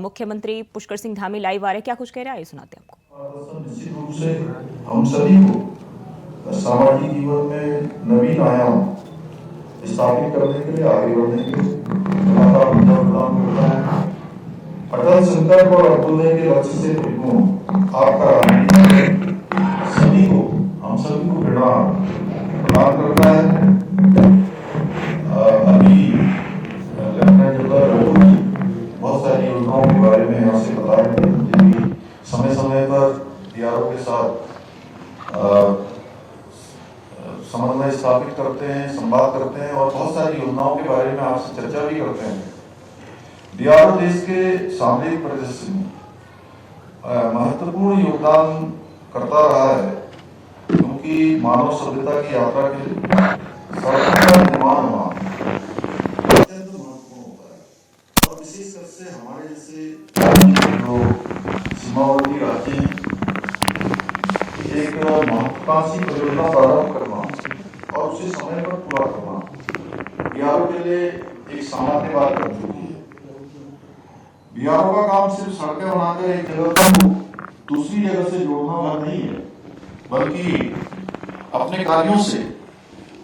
मुख्यमंत्री पुष्कर सिंह धामी लाइव आ रहे हैं, क्या कुछ कह रहे हैं, आइए सुनाते हैं आपको। निश्चित रूप से हम सभी को सामाजिक जीवन में नवीन आयाम स्थापित करने के लिए आगे बढ़ने के लगातार ऊर्जा प्रदान करता है। अटल संकल्प और अंत्योदय के लक्ष्य से परिपूर्ण आपका सभी को हम सभी को प्रेरणा प्रदान करता है। अभी लेफ्टिनेंट जनरल रघु जी बहुत सारी योजनाओं के बारे में यहाँ से बता रहे थे। मुझे भी समय समय पर डीआरओ के साथ समन्वय स्थापित करते हैं, संवाद करते हैं और बहुत सारी योजनाओं के बारे में आपसे चर्चा भी करते हैं। डीआरओ देश के सामरिक परिदृश्य में महत्वपूर्ण योगदान करता रहा है, क्योंकि मानव सभ्यता की यात्रा के लिए सड़कों का निर्माण हुआ अत्यंत महत्वपूर्ण होता है। और विशेषकर से हमारे जैसे जो सीमावर्ती राज्य हैं, एक महत्वाकांक्षी परियोजना प्रारंभ करना और उसे समय पर पूरा करना डीआरओ के लिए एक सामान्य बात बन चुकी है। डीआरओ का काम सिर्फ सड़कें बनाकर एक जगह को दूसरी जगह से जोड़ना वाला नहीं है, बल्कि अपने कार्यों से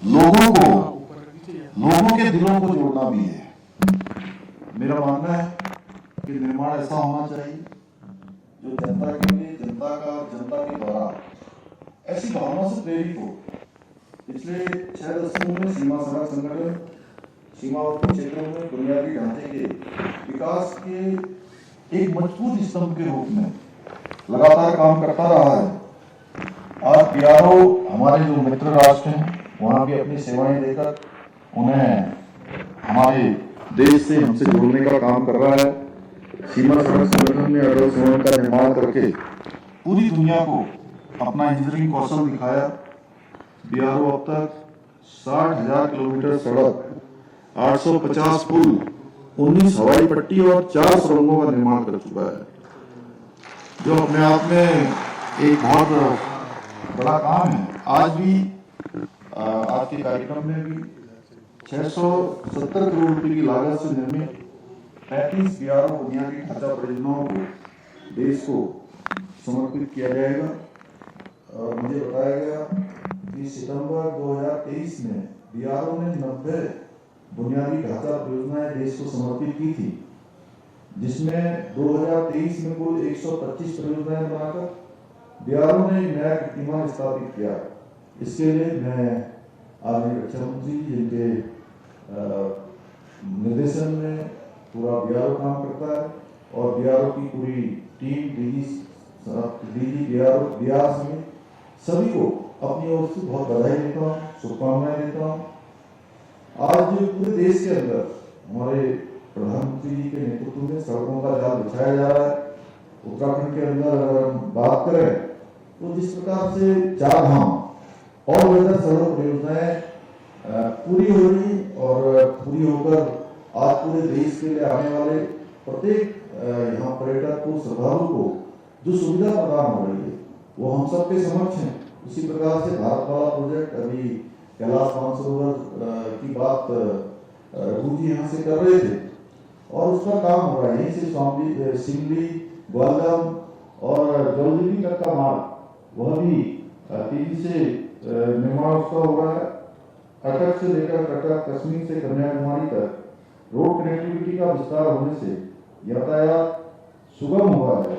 लोगों के दिलों को जोड़ना भी है। मेरा मानना है कि निर्माण ऐसा होना चाहिए जो जनता के लिए, जनता का, जनता के द्वारा ऐसी भावना से प्रेरित हो। पिछले 6 दशकों में सीमा सड़क संगठन सीमावर्ती क्षेत्रों में बुनियादी ढांचे के विकास के एक मजबूत स्तंभ के रूप में लगातार काम करता रहा है। आज डीआरओ हमारे जो मित्र राष्ट्र हैं वहां भी अपनी सेवाएं देकर उन्हें हमारे देश से हमसे जोड़ने का काम कर रहा है। सीमा सड़क संगठन ने अटल सुरंग का निर्माण करके पूरी दुनिया को अपना इंजीनियरिंग कौशल दिखाया। डीआरओ अब तक 60,000 किलोमीटर सड़क, 850 पुल, 19 हवाई पट्टी और 4 सुरंगों का निर्माण कर चुका है, जो अपने आप में एक बहुत बड़ा काम है। आज भी आज के कार्यक्रम में भी 670 करोड़ रुपए की लागत से निर्मित 35 डीआरओ बुनियादी ढांचा परियोजनाओं को देश को समर्पित किया जाएगा। और मुझे बताया गया कि सितंबर 2023 में डीआरओ ने 90 बुनियादी ढांचा परियोजनाएं देश को समर्पित की थी, जिसमें 2023 में कुल 125 परियोजनाएं बनाकर डीआरओ ने नया कीर्तिमान स्थापित किया। इसके लिए मैं आदरणीय रक्षा मंत्री जी, जिनके निर्देशन में पूरा डीआरओ काम करता है और डीआरओ की पूरी टीम, डीजी डीआरओ, डीआर समेत सभी को अपनी ओर से बहुत बधाई देता हूँ, शुभकामनाएं देता हूँ। आज पूरे देश के अंदर हमारे प्रधानमंत्री जी के नेतृत्व में सड़कों का जाल बिछाया जा रहा है। उत्तराखंड के अंदर अगर हम बात करें तो जिस प्रकार से 4 धाम और बेहतर सड़क परियोजनाएं पूरी हो रही और पूरी होकर आज पूरे देश के लिए आने वाले प्रत्येक यहाँ पर्यटक को, श्रद्धालु को जो सुविधा प्रदान हो रही है वो हम सबके समक्ष है। उसी प्रकार से भारत वाला प्रोजेक्ट, अभी कैलाश मानसरोवर की बात रघु जी यहाँ से कर रहे थे और उस पर काम हो रहा है। यहीं से सिमली, ग्वालियर और जौलजीबी तक का मार्ग वह भी तेजी से निर्माण उसका हो रहा है। अटक से लेकर कटक, कश्मीर से कन्याकुमारी तक रोड कनेक्टिविटी का विस्तार होने से यातायात सुगम हुआ है।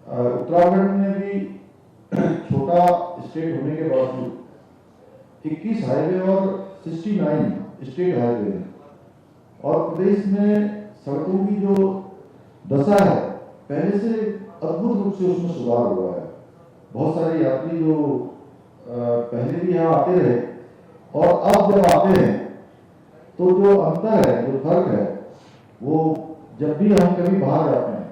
उत्तराखंड में भी छोटा स्टेट होने के बावजूद 21 हाईवे और 69 स्टेट हाईवे हैं और प्रदेश में सड़कों की जो दशा है पहले से अद्भुत रूप से उसमें सुधार हुआ है। बहुत सारे यात्री जो पहले भी यहाँ आते रहे और अब जब आते हैं तो जो अंतर है, जो फर्क है, वो जब भी हम कभी बाहर जाते हैं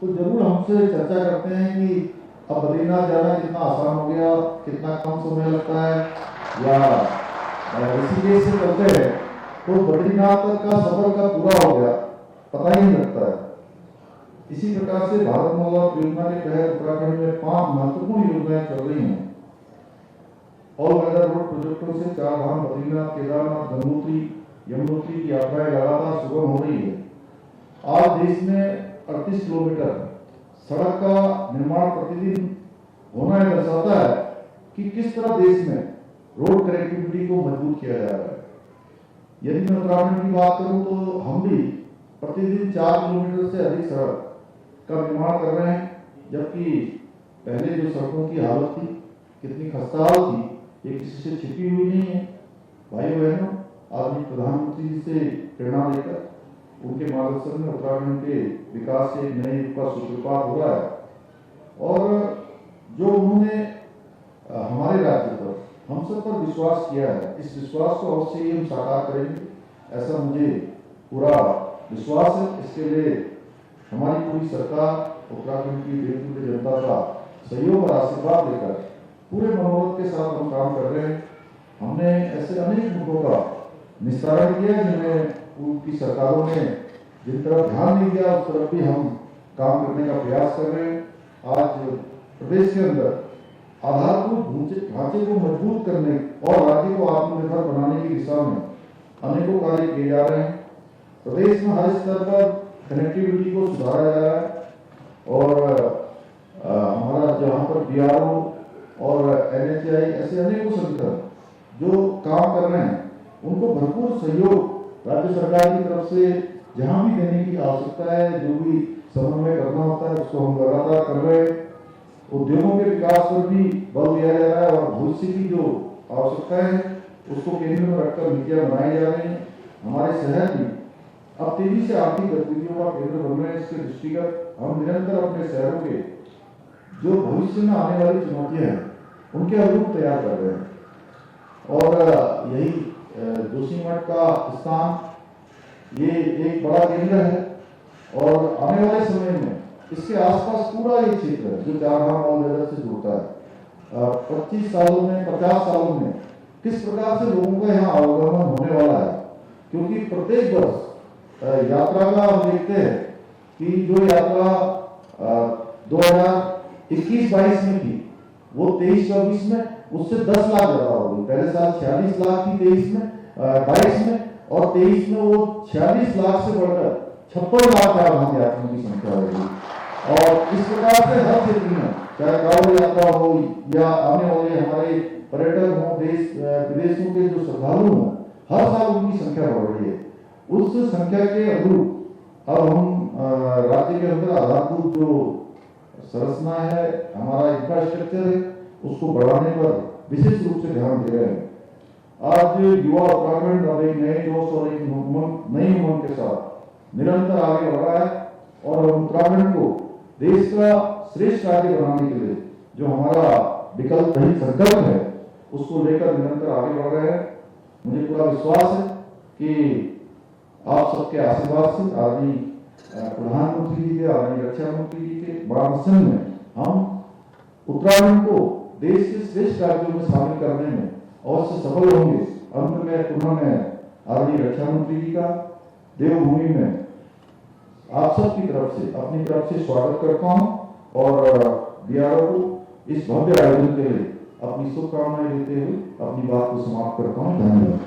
तो जरूर हमसे चर्चा करते हैं कि अब बद्रीनाथ जाना कितना आसान हो गया, कितना कम समय लगता है, या ऋषिकेश से चलते हैं तो बद्रीनाथ का सफर का पूरा हो गया, पता ही नहीं लगता है। इसी प्रकार से भारत माला योजना के तहत उत्तराखंड में 5 महत्वपूर्ण योजनाएं चल रही हैं। ऑल वेदर रोड प्रोजेक्टों से 4 धाम, बद्रीनाथ, केदारनाथ, गंगोत्री, यमुनोत्री की यात्राएं लगातार सुगम हो रही है। आज देश में 38 किलोमीटर सड़क का निर्माण प्रतिदिन होना यह दर्शाता है कि किस तरह देश में रोड कनेक्टिविटी को मजबूत किया जा रहा है। यदि मैं उत्तराखंड की बात करूं तो हम भी प्रतिदिन 4 किलोमीटर से अधिक सड़क का निर्माण कर रहे हैं, जबकि पहले जो सड़कों की हालत थी कितनी खस्ताहाल थी, ये किसी से छिपी हुई नहीं है। भाई बहनों, आदरणीय प्रधानमंत्री जी से प्रेरणा लेकर उनके मार्गदर्शन में उत्तराखंड के विकास के नए युग का सूत्रपात हो रहा है और जो उन्होंने हमारे राज्य पर, हम सब पर विश्वास किया है, इस विश्वास को अवश्य ही हम साकार करेंगे, ऐसा मुझे पूरा विश्वास है। इसके लिए हमारी पूरी सरकार, उत्तराखंड की देशभर जनता का सहयोग और आशीर्वाद लेकर पूरे मनोबल के साथ हम काम कर रहे हैं। हमने ऐसे अनेक मुद्दों का निस्तारण किया जिनमें उनकी सरकारों ने जिन तरफ ध्यान नहीं दिया उस तरफ भी हम काम करने का प्रयास कर रहे हैं। आज प्रदेश के अंदर आधारभूत ढांचे को मजबूत करने और राज्य को आत्मनिर्भर बनाने की दिशा में अनेकों कार्य किए जा रहे हैं। प्रदेश में हर स्तर पर कनेक्टिविटी को सुधारा जा रहा है और हमारा जहाँ पर BRO और NHAI ऐसे अनेकों संगठन जो काम कर रहे हैं उनको भरपूर सहयोग राज्य सरकार की तरफ से जहां भी देने की आवश्यकता है, जो भी समन्वय करना होता है उसको हम लगातार कर रहे हैं। उद्योगों के विकास पर भी बल दिया जा रहा है और भविष्य की जो आवश्यकता है उसको केंद्र में रखकर नीतियां बनाई जा रही हैं। हमारे शहर भी अब तेजी से आर्थिक गतिविधियों का केंद्र बन रहे हैं। इसके दृष्टिगत हम निरंतर अपने शहरों के जो भविष्य में आने वाली चुनौतियां हैं उनके अनुरूप तैयार कर रहे हैं और यही जोशीमठ का स्थान ये एक बड़ा केंद्र है और आने वाले समय में इसके आसपास पूरा ये क्षेत्र है जो चारधाम ऑलवेदर से जुड़ता है। 25 सालों में 50 सालों में किस प्रकार से लोगों का यहाँ आवागमन होने वाला है, क्योंकि प्रत्येक वर्ष यात्रा का हम देखते हैं कि जो यात्रा 2021-22 में थी वो 23-24 में उससे 10 लाख ज्यादा हो गई। पहले साल 46 लाख थी 22 में और 23 में वो 46 लाख से बढ़कर 56 लाख चारधाम यात्रियों की संख्या हो गई। और इस प्रकार से हर क्षेत्र में चाहे कांवड़ यात्रा हो या आने वाले हमारे पर्यटक हो, देश विदेशों के जो श्रद्धालु हो, हर साल उनकी संख्या बढ़ रही है। उस संख्या के अनुरूप अब हम राज्य के अंदर आधारभूत जो संरचना है, हमारा इंफ्रास्ट्रक्चर है, उसको बढ़ाने पर विशेष रूप से ध्यान दे रहे हैं। आज युवा उत्तराखंड अब एक नए जोश और एक नई उमंग के साथ निरंतर आगे बढ़ रहा है और उत्तराखंड को देश का श्रेष्ठ राज्य बनाने के लिए जो हमारा विकल्प नहीं संकल्प है उसको लेकर निरंतर आगे बढ़ रहे हैं। मुझे पूरा विश्वास है कि आप सबके आशीर्वाद से आदरणीय प्रधानमंत्री जी के, आदरणीय रक्षा मंत्री जी के मार्गदर्शन में हम उत्तराखंड को देश के श्रेष्ठ राज्यों में शामिल करने में अवश्य सफल होंगे। अंत में पुनः मैं आदरणीय रक्षा मंत्री जी का देवभूमि में आप सबकी तरफ से, अपनी तरफ से स्वागत करता हूं और BRO को इस भव्य आयोजन के लिए अपनी शुभकामनाएं देते हुए अपनी बात को समाप्त करता हूं। धन्यवाद।